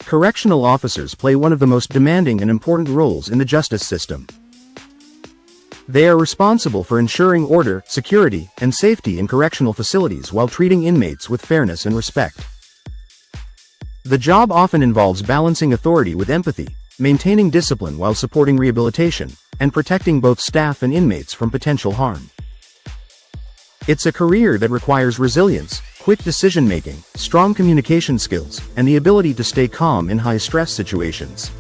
Correctional officers play one of the most demanding and important roles in the justice system. They are responsible for ensuring order, security, and safety in correctional facilities while treating inmates with fairness and respect. The job often involves balancing authority with empathy, maintaining discipline while supporting rehabilitation, and protecting both staff and inmates from potential harm. It's a career that requires resilience, quick decision-making, strong communication skills, and the ability to stay calm in high-stress situations.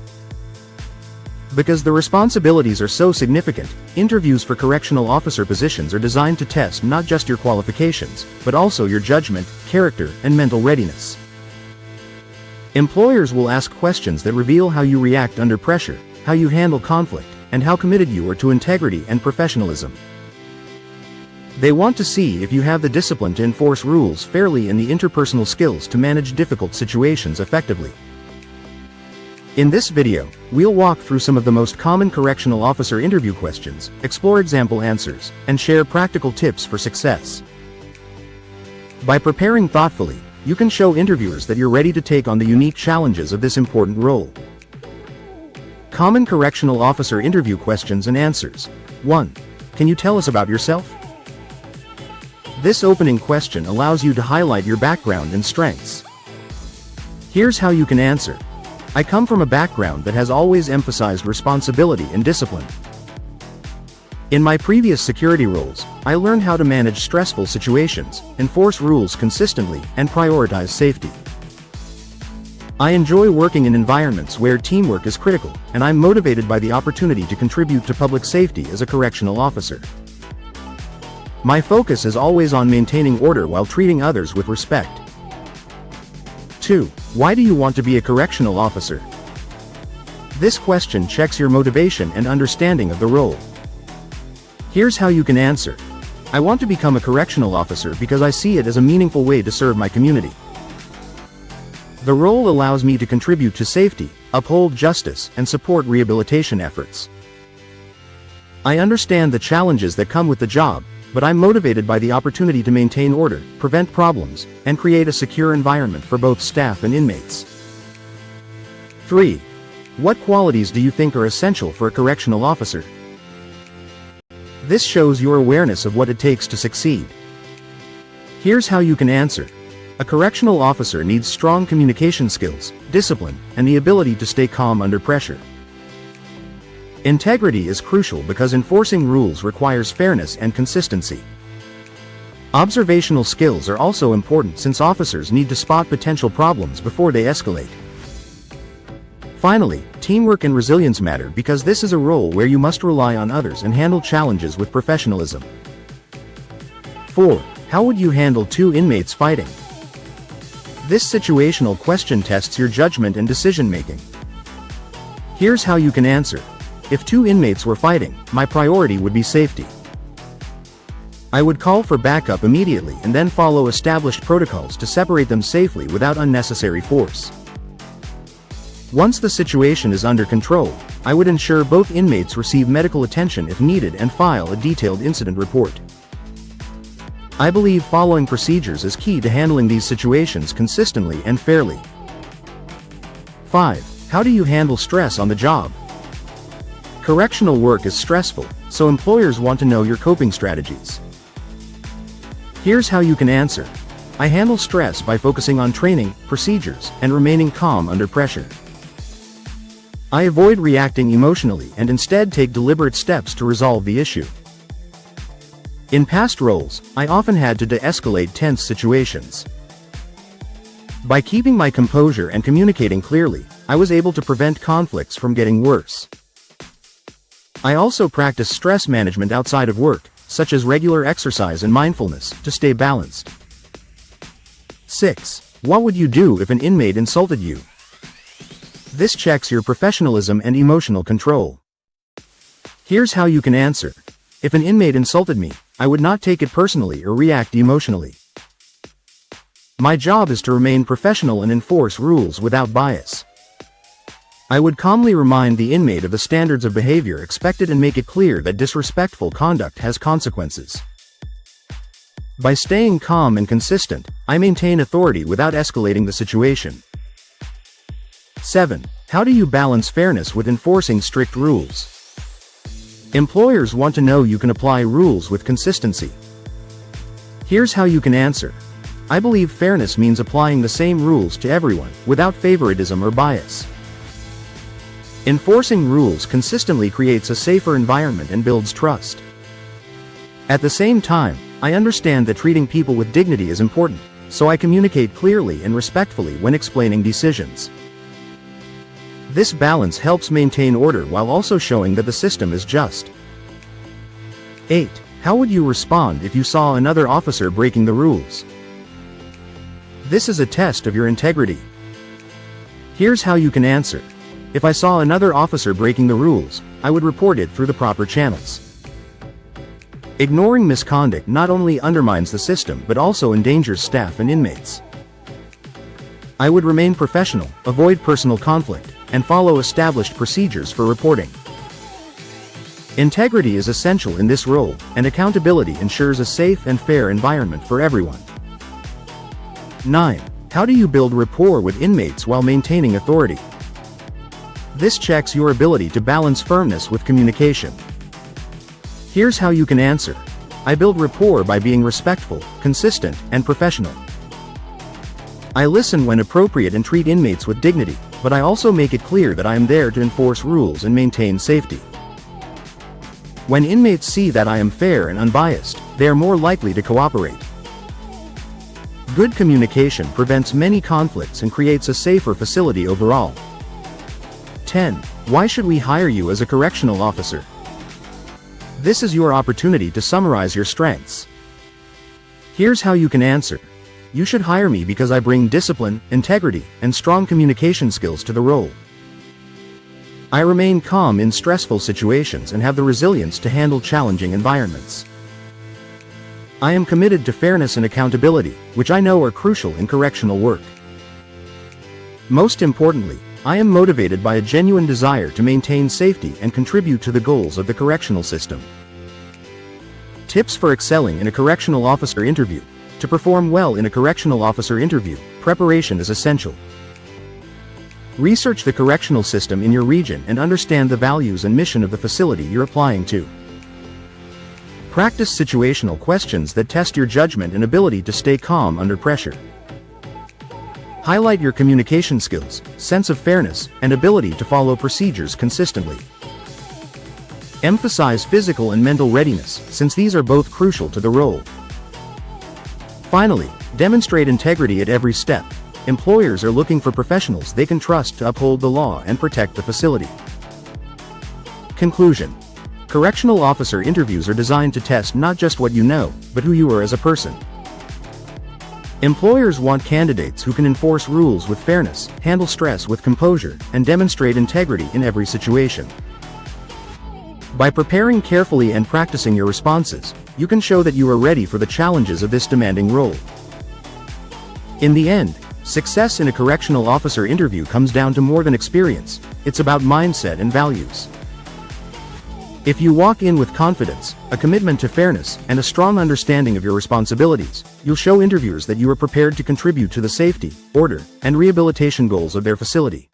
Because the responsibilities are so significant, interviews for correctional officer positions are designed to test not just your qualifications, but also your judgment, character, and mental readiness. Employers will ask questions that reveal how you react under pressure, how you handle conflict, and how committed you are to integrity and professionalism. They want to see if you have the discipline to enforce rules fairly and the interpersonal skills to manage difficult situations effectively. In this video, we'll walk through some of the most common correctional officer interview questions, explore example answers, and share practical tips for success. By preparing thoughtfully, you can show interviewers that you're ready to take on the unique challenges of this important role. Common correctional officer interview questions and answers. 1. Can you tell us about yourself? This opening question allows you to highlight your background and strengths. Here's how you can answer. I come from a background that has always emphasized responsibility and discipline. In my previous security roles, I learned how to manage stressful situations, enforce rules consistently, and prioritize safety. I enjoy working in environments where teamwork is critical, and I'm motivated by the opportunity to contribute to public safety as a correctional officer. My focus is always on maintaining order while treating others with respect. 2. Why do you want to be a correctional officer? This question checks your motivation and understanding of the role. Here's how you can answer. I want to become a correctional officer because I see it as a meaningful way to serve my community. The role allows me to contribute to safety, uphold justice, and support rehabilitation efforts. I understand the challenges that come with the job, but I'm motivated by the opportunity to maintain order, prevent problems, and create a secure environment for both staff and inmates. 3. What qualities do you think are essential for a correctional officer? This shows your awareness of what it takes to succeed. Here's how you can answer. A correctional officer needs strong communication skills, discipline, and the ability to stay calm under pressure. Integrity is crucial because enforcing rules requires fairness and consistency. Observational skills are also important since officers need to spot potential problems before they escalate. Finally, teamwork and resilience matter because this is a role where you must rely on others and handle challenges with professionalism. 4. How would you handle two inmates fighting? This situational question tests your judgment and decision-making. Here's how you can answer. If two inmates were fighting, my priority would be safety. I would call for backup immediately and then follow established protocols to separate them safely without unnecessary force. Once the situation is under control, I would ensure both inmates receive medical attention if needed and file a detailed incident report. I believe following procedures is key to handling these situations consistently and fairly. 5. How do you handle stress on the job? Correctional work is stressful, so employers want to know your coping strategies. Here's how you can answer. I handle stress by focusing on training, procedures, and remaining calm under pressure. I avoid reacting emotionally and instead take deliberate steps to resolve the issue. In past roles, I often had to de-escalate tense situations. By keeping my composure and communicating clearly, I was able to prevent conflicts from getting worse. I also practice stress management outside of work, such as regular exercise and mindfulness, to stay balanced. 6. What would you do if an inmate insulted you? This checks your professionalism and emotional control. Here's how you can answer. If an inmate insulted me, I would not take it personally or react emotionally. My job is to remain professional and enforce rules without bias. I would calmly remind the inmate of the standards of behavior expected and make it clear that disrespectful conduct has consequences. By staying calm and consistent, I maintain authority without escalating the situation. 7. How do you balance fairness with enforcing strict rules? Employers want to know you can apply rules with consistency. Here's how you can answer. I believe fairness means applying the same rules to everyone, without favoritism or bias. Enforcing rules consistently creates a safer environment and builds trust. At the same time, I understand that treating people with dignity is important, so I communicate clearly and respectfully when explaining decisions. This balance helps maintain order while also showing that the system is just. 8. How would you respond if you saw another officer breaking the rules? This is a test of your integrity. Here's how you can answer. If I saw another officer breaking the rules, I would report it through the proper channels. Ignoring misconduct not only undermines the system but also endangers staff and inmates. I would remain professional, avoid personal conflict, and follow established procedures for reporting. Integrity is essential in this role, and accountability ensures a safe and fair environment for everyone. 9. How do you build rapport with inmates while maintaining authority? This checks your ability to balance firmness with communication. Here's how you can answer. I build rapport by being respectful, consistent, and professional. I listen when appropriate and treat inmates with dignity, but I also make it clear that I am there to enforce rules and maintain safety. When inmates see that I am fair and unbiased, they are more likely to cooperate. Good communication prevents many conflicts and creates a safer facility overall. 10. Why should we hire you as a correctional officer? This is your opportunity to summarize your strengths. Here's how you can answer. You should hire me because I bring discipline, integrity, and strong communication skills to the role. I remain calm in stressful situations and have the resilience to handle challenging environments. I am committed to fairness and accountability, which I know are crucial in correctional work. Most importantly, I am motivated by a genuine desire to maintain safety and contribute to the goals of the correctional system. Tips for excelling in a correctional officer interview. To perform well in a correctional officer interview, preparation is essential. Research the correctional system in your region and understand the values and mission of the facility you're applying to. Practice situational questions that test your judgment and ability to stay calm under pressure. Highlight your communication skills, sense of fairness, and ability to follow procedures consistently. Emphasize physical and mental readiness, since these are both crucial to the role. Finally, demonstrate integrity at every step. Employers are looking for professionals they can trust to uphold the law and protect the facility. Conclusion. Correctional officer interviews are designed to test not just what you know, but who you are as a person. Employers want candidates who can enforce rules with fairness, handle stress with composure, and demonstrate integrity in every situation. By preparing carefully and practicing your responses, you can show that you are ready for the challenges of this demanding role. In the end, success in a correctional officer interview comes down to more than experience. It's about mindset and values. If you walk in with confidence, a commitment to fairness, and a strong understanding of your responsibilities, you'll show interviewers that you are prepared to contribute to the safety, order, and rehabilitation goals of their facility.